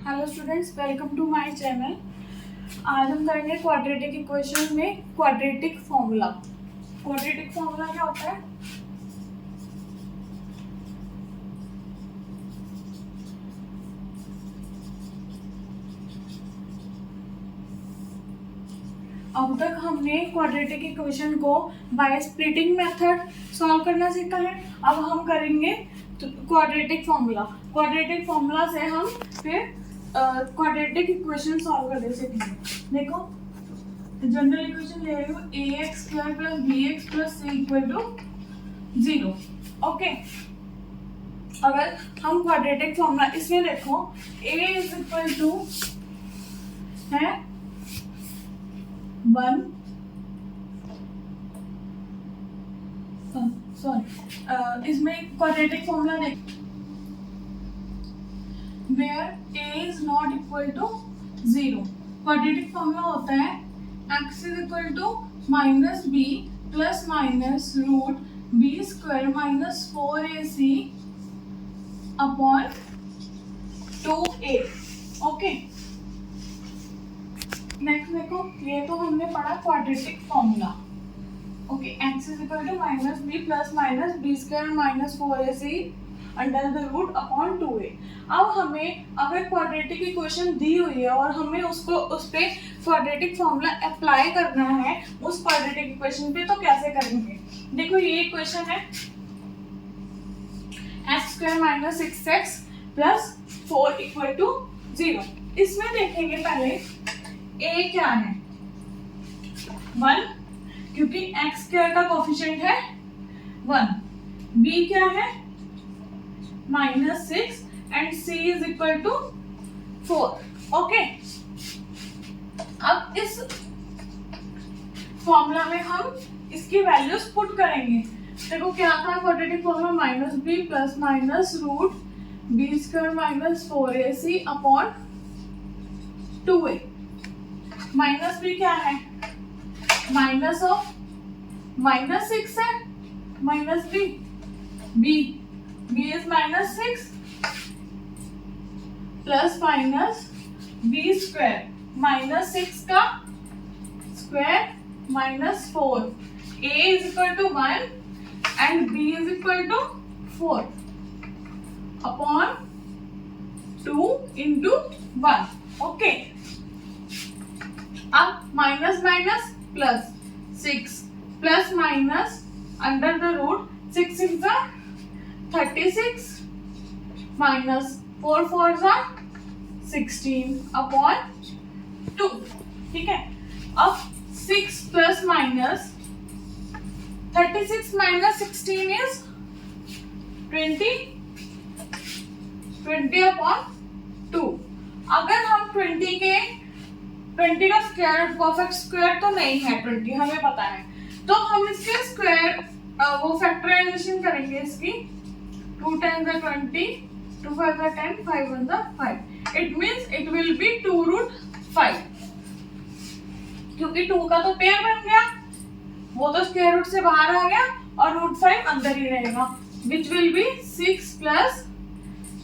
Hello students, welcome to my channel. आज हम करेंगे क्वाड्रेटिक इक्वेशन में क्वाड्रेटिक फॉर्मूला। क्वाड्रेटिक फॉर्मूला क्या होता है? अब तक हमने क्वाड्रेटिक इक्वेशन को बाय स्प्लिटिंग मेथड सॉल्व करना सीखा है। अब हम करेंगे क्वाड्रेटिक फॉर्मूला। क्वाड्रेटिक फॉर्मूला से हम फिर क्वाड्रेटिक इक्वेशन सॉल्व करने सीखेंगे। देखो, जनरल इक्वेशन ले रही हूँ ax square plus bx plus c equal to 0। Okay, अगर हम क्वाड्रेटिक फॉर्मूला इसमें देखो a इज इक्वल टू है 1 सॉरी इसमें क्वाड्रेटिक फॉर्मूला देख where a is not equal to 0। Quadratic formula होता है x is equal to minus b plus minus root b square minus 4ac upon 2a। Okay, next देखो, ये तो हमने पढ़ा quadratic formula. Okay, x is equal to minus b plus minus b square minus 4ac under the root upon 2a। अब हमें अगर quadratic equation दी हुई है और हमें उसको उस पे क्वाड्रेटिक फॉर्मूला अप्लाई करना है उस क्वाड्रेटिक इक्वेशन पे, तो कैसे करेंगे? देखो, ये इक्वेशन है x square minus 6x plus 4 equal to 0। इसमें देखेंगे पहले a क्या है 1, क्योंकि x स्क्वायर का कोफिशिएंट है 1। b क्या है -6 and c is equal to 4। Okay, अब इस फॉर्मूला में हम इसकी वैल्यूज पुट करेंगे। देखो क्या था quadratic formula, minus b plus minus root b square minus 4ac upon 2a। Minus b क्या है माइनस ऑफ -6 है minus b, b is -6 plus minus b square -6 का square minus 4, a is equal to 1 and b is equal to 4 upon 2 into 1। Okay, अब minus minus plus 6 plus minus under the root 6 6 36 minus 4 4 16 upon 2। ठीक है, अब 6 plus minus 36 minus 16 is 20 upon 2। अगर हम 20 का square, perfect square तो नहीं है 20, हमें पता है, तो हम इसके स्क्वायर वो फैक्टराइजेशन करेंगे इसकी। 2 10 the 20, 2 5 the 10, 5 1 the 5। It means it will be 2 root 5, क्योंकि 2 का तो पेयर बन गया, वो तो स्क्वायर रूट से बाहर आ गया और रूट 5 अंदर ही रहेगा, which will be 6 plus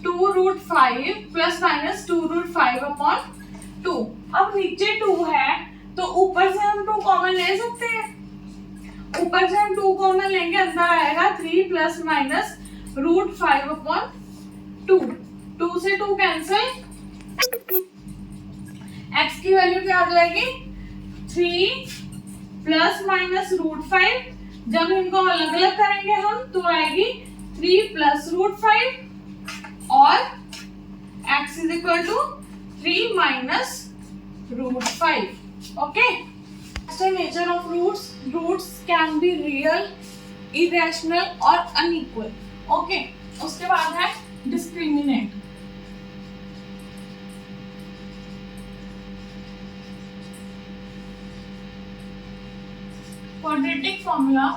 2 root 5 plus minus 2 root 5 upon 2। अब नीचे 2 है तो ऊपर से हम 2 कॉमन ले सकते हैं। ऊपर से हम 2 कॉमन लेंगे, अंदर आएगा 3 प्लस माइनस रूट 5 अपॉन 2। 2 से 2 कैंसिल, x की वैल्यू क्या आ जाएगी 3 प्लस माइनस रूट 5। जब इनको अलग अलग करेंगे हम तो आएगी 3 प्लस रूट 5 और x is equal to 3 minus root 5। Okay, nature of roots can be real, irrational or unequal। ओके, उसके बाद है discriminant। quadratic formula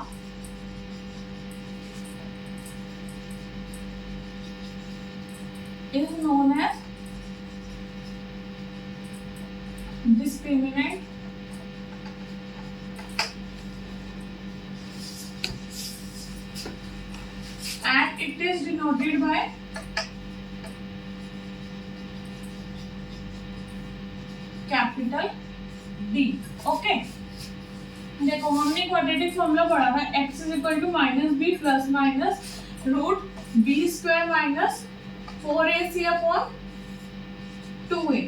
is known as discriminant and it is denoted by capital D। Okay, देखो हमने quadratic formula पढ़ा था x is equal to minus b plus minus root b square minus 4ac upon 2a।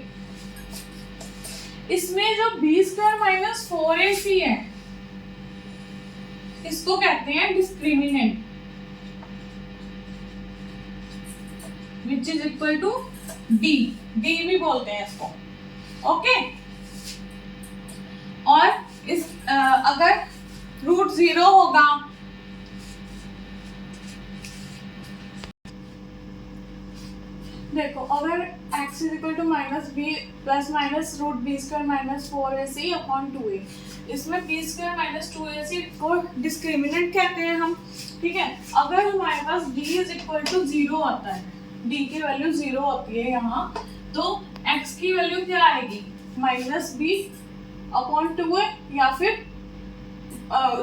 इसमें जो B square minus 4ac है इसको कहते हैं discriminant, which is equal to D, D भी बोलते हैं इसको। ओके, और इस अगर रूट 0 होगा देखो, अगर x is equal to minus b plus minus root b square minus 4ac upon 2a, इसमें बी स्क्वायर माइनस 2ac को डिस्क्रिमिनेंट कहते हैं हम। ठीक है, अगर हमारे पास d इज इक्वल टू 0 आता है, d की वैल्यू 0 होती है यहाँ, तो x की वैल्यू क्या आएगी, माइनस बी अपॉन 2a, या फिर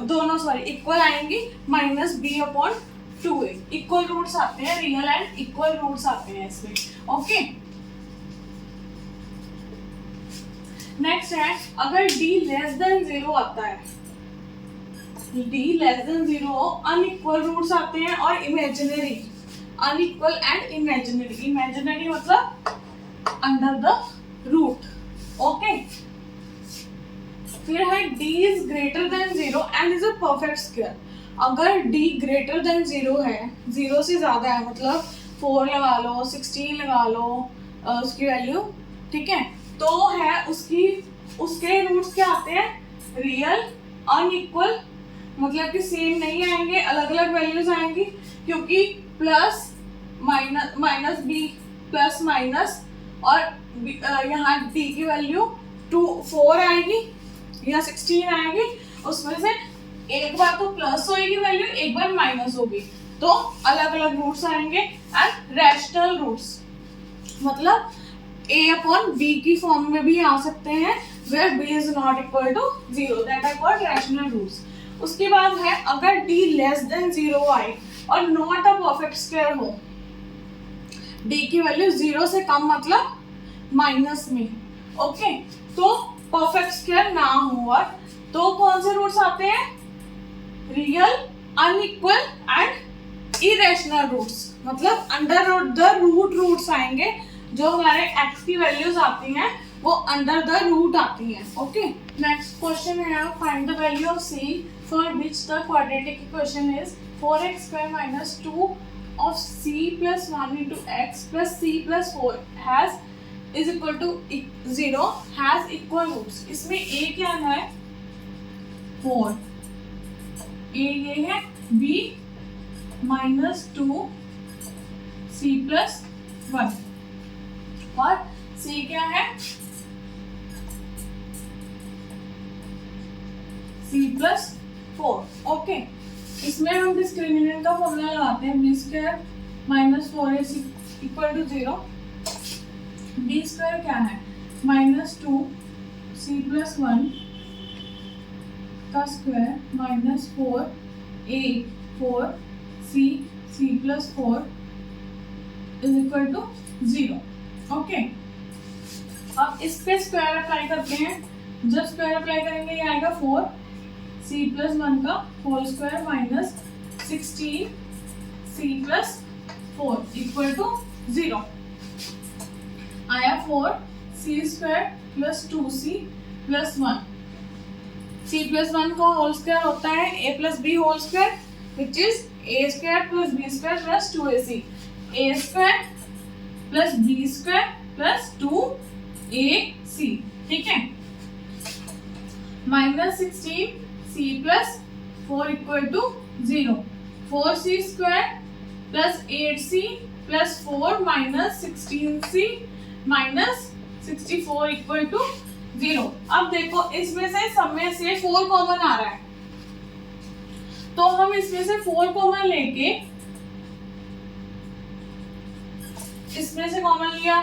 दोनों सॉरी इक्वल आएंगी, minus b upon 2a। Equal roots आते हैं, रियल एंड इक्वल रूट्स आते हैं इसमें। ओके, नेक्स्ट है अगर d लेस देन 0 आता है, d less than 0 unequal roots आते हैं और imaginary, unequal and imaginary, imaginary मतलब अंडर द रूट। ओके, फिर है d is greater than 0 and is a perfect square. अगर d ग्रेटर देन 0 है, 0 से ज्यादा है, मतलब 4 लगा लो, 16 लगा लो उसकी वैल्यू, ठीक है, तो है उसके रूट्स क्या आते हैं, रियल, अनइक्वल, मतलब कि सेम नहीं आएंगे, अलग अलग वैल्यूज आएंगी, क्योंकि plus minus b plus minus और यहाँ d की वैल्यू 4 आएगी या 16 आएगी, उसमें से एक बार तो प्लस होगी वैल्यू, एक बार माइनस होगी, तो अलग अलग रूट्स आएंगे। एंड रैशनल रूट्स मतलब a अपॉन b की फॉर्म में भी आ सकते हैं, where b is not equal to 0, that are called rational roots। उसके बाद है अगर d लेस देन 0 आए और नॉट अ परफेक्ट स्क्वायर हो, d की वैल्यू 0 से कम मतलब माइनस में, ओके, तो परफेक्ट स्क्वायर ना हो, तो कौन से रूट्स आते हैं, real, unequal and irrational roots, मतलब अंडर द रूट रूट्स आएंगे, जो हमारे x की वैल्यूज आती हैं वो अंडर द रूट आती हैं। ओके, नेक्स्ट क्वेश्चन है find the value of c for which the quadratic equation is 4x स्क्वायर minus 2 of c plus 1 into x plus c plus 4 has is equal to 0 has equal roots. इसमें a क्या है, 4, a ये है, b minus 2 c plus 1 और c क्या है, c plus 4। Okay, इसमें हम डिस्क्रिमिनेंट का फॉर्मूला लगाते हैं, b square minus 4ac equal to 0, b square क्या है, माइनस 2 c प्लस 1 का square minus 4a 4 c plus 4 is equal to 0। Okay, अब इस पे स्क्वायर अप्लाई करते हैं, जब स्क्वायर अप्लाई करेंगे ये आएगा 4 c प्लस 1 का whole square minus 16 c plus 4 equal to 0, आया 4 c square plus 2c plus 1, c plus 1 का होल स्क्वायर होता है a plus b whole square which is a square plus b square plus 2ac, a square plus b square plus 2ac, ठीक है, minus 16 c plus 4 equal to 0, 4c square plus 8c plus 4 minus 16c minus 64 equal to 0। अब देखो इसमें से सब में से 4 common आ रहा है, तो हम इसमें से 4 कॉमन लेके इसमें से कॉमन लिया,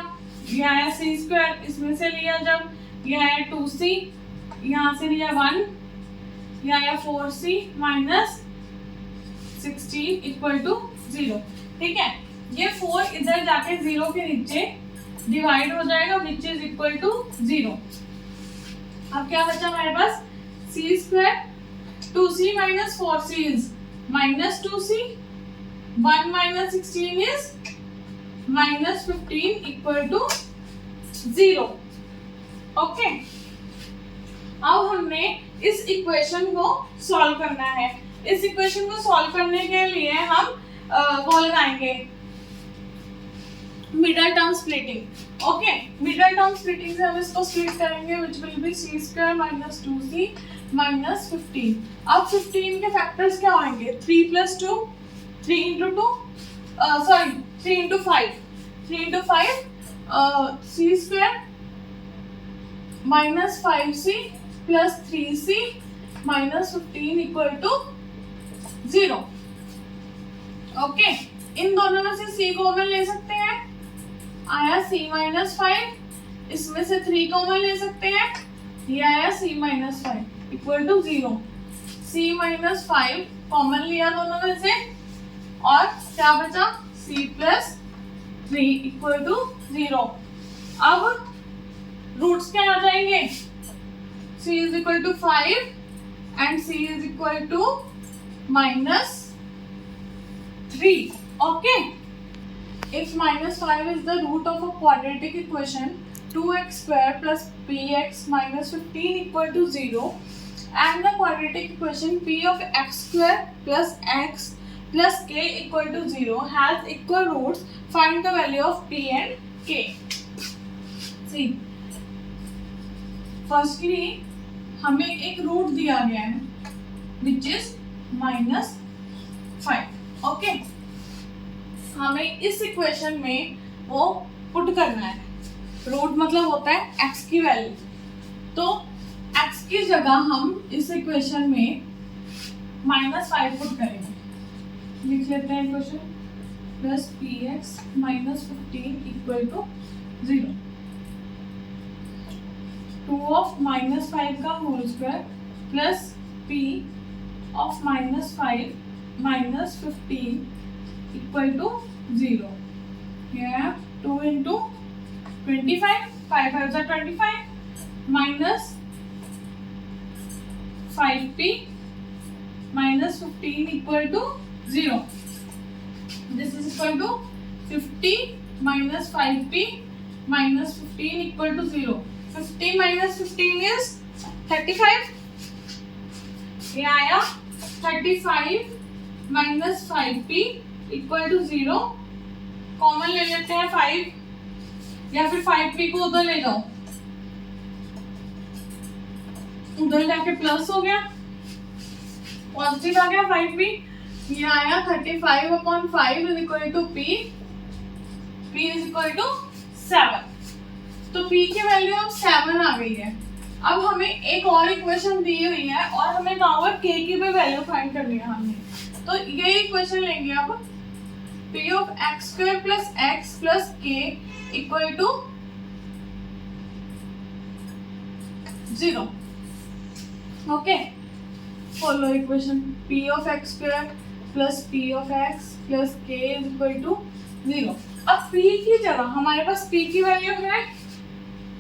ये आया c स्क्वायर, इसमें से लिया जब ये आया 2c, यहाँ से लिया 1, ये आया 4c माइनस 16 इक्वल टू 0, ठीक है, ये 4 इधर जाके 0 के नीचे डिवाइड हो जाएगा विच इज इक्वल टू 0। अब क्या बचा हमारे पास, c square 2c minus 4c is minus 2c, 1 minus 16 is minus 15 equal to 0। Okay, अब हमने इस इक्वेशन को सॉल्व करना है। इस इक्वेशन को सॉल्व करने के लिए हम वो लगाएंगे middle term splitting. Okay, middle term splitting से हम इसको स्प्लिट करेंगे which will be C square minus 2c minus 15। अब 15 के फैक्टर्स क्या होंगे, 3 plus 2, 3 into 2, sorry 3 into 5, 3 into 5 C square minus 5c plus 3c minus 15 equal to 0। Okay, इन दोनों में से c कॉमन ले सकते हैं, आया c माइनस 5, इसमें से 3 कॉमन ले सकते हैं, ये आया c minus 5 equal to 0। c minus 5 common लिया दोनों में से और क्या बचा, c प्लस 3 इक्वल टू 0। अब रूट्स क्या आ जाएंगे, c is equal to 5 and c is equal to minus 3. Okay, if minus 5 is the root of a quadratic equation 2x square plus px minus 15 equal to 0 and the quadratic equation p of x square plus x plus k equal to 0 has equal roots, find the value of p and k. See, firstly हमें एक root दिया गया है which is minus 5। Okay, हमें इस equation में वो put करना है। रूट मतलब होता है x की वैल्यू, तो x की जगह हम इस इक्वेशन में माइनस 5 पुट करेंगे। लिख लेते हैं equation, plus p x minus 15 equal to 0। 2 of minus 5 का whole square plus p of minus 5 minus 15 equal to 0। ये 2 इंटू 25, 5 5 जा 25 minus 5p minus 15 equal to 0। This is equal to 50 minus 5p minus 15 equal to 0। 50 minus 15 is 35। ये आया 35 minus 5p equal to 0। Common ले लेते हैं 5 या फिर 5p को उधर ले जाओ, उधर जाके प्लस हो गया, पॉजिटिव आ गया 5p। ये आया 35/5 is equal to p is equal to 7। तो p की वैल्यू अब 7 आ गई है। अब हमें एक और इक्वेशन दी हुई है और हमें कहा हुआ k की भी वैल्यू फाइंड करनी है हमने, तो ये इक्वेशन लेंगे अब, p of x square plus x plus k equal to 0। Okay, follow equation, p of x square plus p of x plus k is equal to 0। अब p की जगह हमारे पास p की वैल्यू है,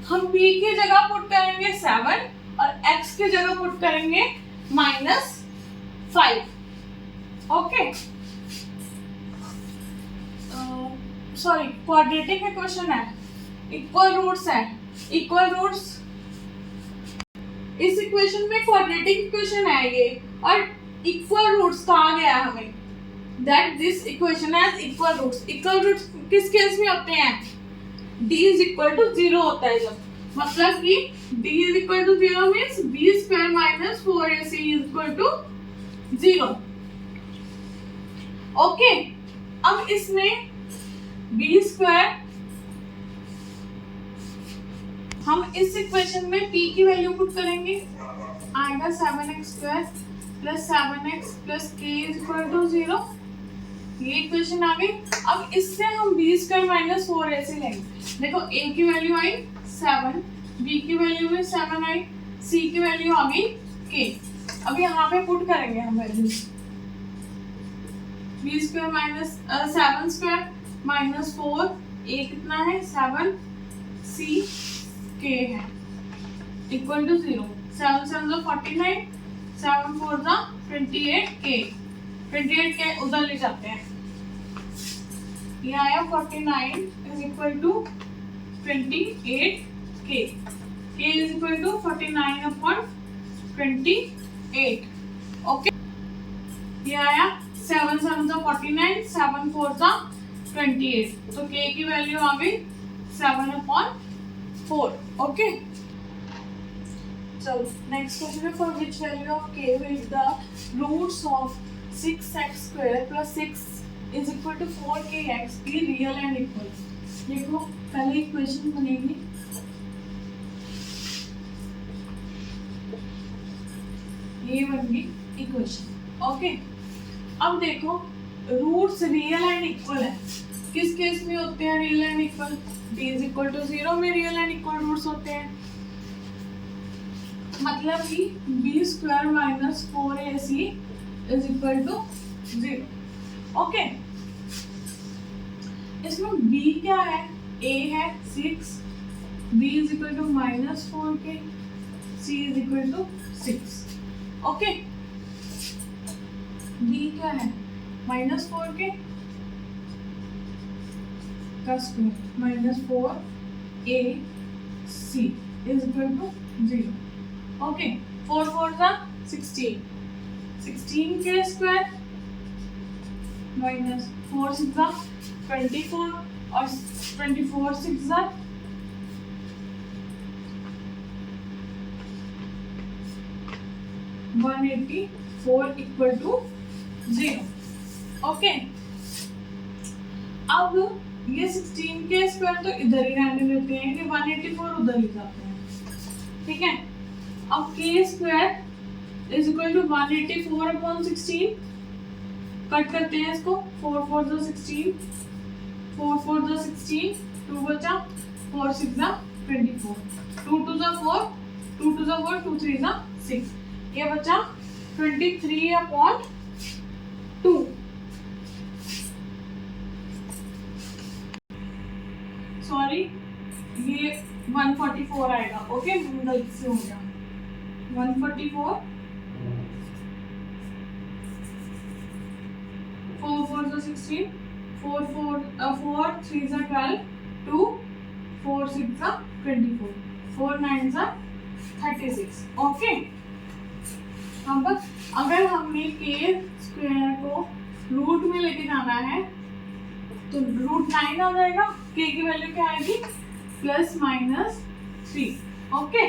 हम p की जगह पुट करेंगे 7 और x की जगह पुट करेंगे minus 5। Okay, sorry quadratic equation है, इक्वल रूट्स है, इक्वल रूट्स इस इक्वेशन में क्वाड्रेटिक इक्वेशन है ये, और इक्वल रूट्स कहा गया है हमें, that this equation has equal roots. Equal roots किस केस में होते हैं, d इज इक्वल टू 0 होता है जब, मतलब कि d is equal to 0 means b square minus 4ac is equal to 0। Okay, अब इसमें b स्क्वायर, हम इस इक्वेशन में p की वैल्यू पुट करेंगे, आएगा 7x square plus 7x plus k is equal to 0। ये इक्वेशन आ गई। अब इससे हम b स्क्वायर माइनस 4ac लेंगे। देखो a की वैल्यू आई 7, b की वैल्यू भी 7 आई, c की वैल्यू आ गई k। अब यहाँ पे पुट करेंगे हम values, b square minus 7 square minus 4, a कितना है 7, c k है। Equal to 0। 7 7 जो 49, 7 4 जो 28k। 28k उधर ले जाते हैं, ये आया 49 is equal to 28k। k is equal to 49 upon 28। Okay, ये आया 7 7 जो 49, 7 4 जो 28, तो k की वैल्यू आ गई 7 अपॉन 4। ओके, चलो नेक्स्ट क्वेश्चन है, for which value of k will the roots of 6x square plus 6 is equal to 4kx be real and equal. देखो पहले इक्वेशन बनेगी, ये बन गई इक्वेशन। ओके, अब देखो रूट्स रियल एंड इक्वल है, किस केस में होते हैं real and equal? b is equal to 0 में रियल एंड इक्वल रूट्स होते हैं, मतलब कि b square minus 4ac is equal to 0। Okay, इसमें b क्या है? a है 6, b is equal to minus 4k, c is equal to 6। Okay, b क्या है? माइनस 4k का square minus 4ac is equal to 0। Okay, 4 4 का 16, 16k square minus 4 6 का 24 और 24 6 का 184 इक्वल टू 0। ओके, अब ये 16k स्क्वायर तो इधर ही रहने देते हैं, कि 184 उधर ही जाते हैं, ठीक है। अब k square is equal to 184 upon 16, cut करते हैं इसको, 4 4 जो 16, 4 4 जो 16, 2 बचा, 4 6 जा 24, 2 2 जा 4, 2 2 जा 4, 2 3 जा 6, ये बचा 23 अपॉन 2। सॉरी, ये 144 आएगा। ओके, गलती से हो गया, 144, 4 4 जो 16, 4 3 जा 12, 2 4 6 जा 24, 4 9 जा 36। ओके, अब अगर हमने k स्क्वायर को रूट में लेके जाना है तो रूट 9 आ जाएगा, k की वैल्यू क्या आएगी? Plus minus 3। ओके,